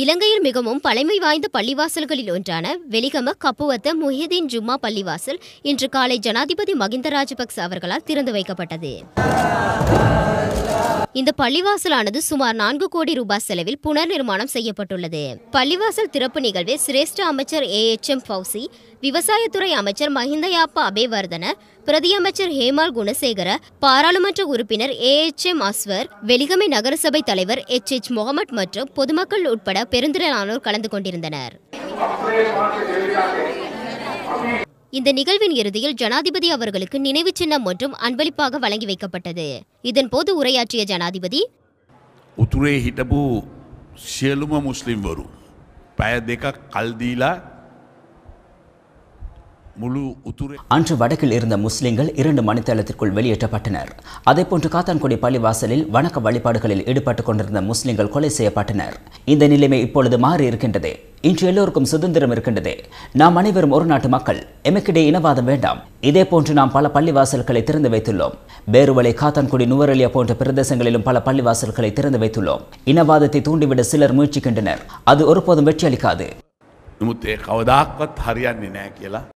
இலங்கையில் மிகவும் பழமை வாய்ந்த பள்ளிவாசல்களில் ஒன்றான வெலிகம கப்புவத்த முஹிதீன் ஜும்மா பள்ளிவாசல் இன்று காலை ஜனாதிபதி மகிந்த ராஜபக்ச அவர்களால் திறந்து வைக்கப்பட்டது. இந்த பள்ளிவாசலானது சுமார் 4 கோடி ரூபாய் செலவில் புனர் நிர்மாணம் செய்யப்பட்டுள்ளது. பள்ளிவாசல் திறப்பு நிகழ்வில் சிரேஷ்ட அமைச்சர் AHM ஃபௌசி, விவசாயத்துறை அமைச்சர் மஹிந்தயாப்பா அபேவர்தன, பிரதியமைச்சர் ஹேமால் குணசேகர, பாராளுமன்ற உறுப்பினர் AHM அஸ்வர், வெலிகமை நகரசபை தலைவர் HH முகமட் மற்றும் பொதுமக்கள் உட்பட பெருந்திரளானோர் கலந்து கொண்டிருந்தனர். இந்த நிகழ்வின் இறுதியில் ஜனாதிபதி அவர்களுக்கு நினைவு சின்னம் ஒன்றும் அன்பளிப்பாக வழங்கி வைக்கப்பட்டது. இதன்போது உரையாற்றிய ஜனாதிபதி, උතුරේ හිටපු සියලුම මුස්ලිම්වරු පැය දෙකක් කල් දීලා මුළු උතුරේ அன்று வடக்கில் இருந்த முஸ்லிம்கள் 2 மணித்தேலத்திற்குள் வெளியேற்றப்பட்டனர். அதேபோன்று காத்தான்குடி பள்ளிவாசலில் வணக்க வழிபாடுகளில் ஈடுபட்டுக் கொண்டிருந்த முஸ்லிம்கள் கொலை செய்யப்பட்டனர். இந்த நிலைமை இப்பொழுது மாறி இருக்கின்றது. இன்று எல்லோருக்கும் சுதந்திரம் இருக்கின்றது. நாம் அனைவரும் ஒரு நாட்டு மக்கள். எமக்கிடையே இனவாதம் வேண்டாம். இதேபோன்று நாம் பல பள்ளிவாசல்களை திறந்து வைத்துள்ளோம். பேருவளை, காத்தான்குடி, நுவரெலியா போன்ற பிரதேசங்களிலும் பல பள்ளிவாசல்களை திறந்து வைத்துள்ளோம். இனவாதத்தை தூண்டிவிட சிலர் முயற்சிக்கின்றனர். அது ஒருபோதும் வெற்றி அளிக்காது. නමුත් ඒ කවදාක්වත් හරියන්නේ නැහැ කියලා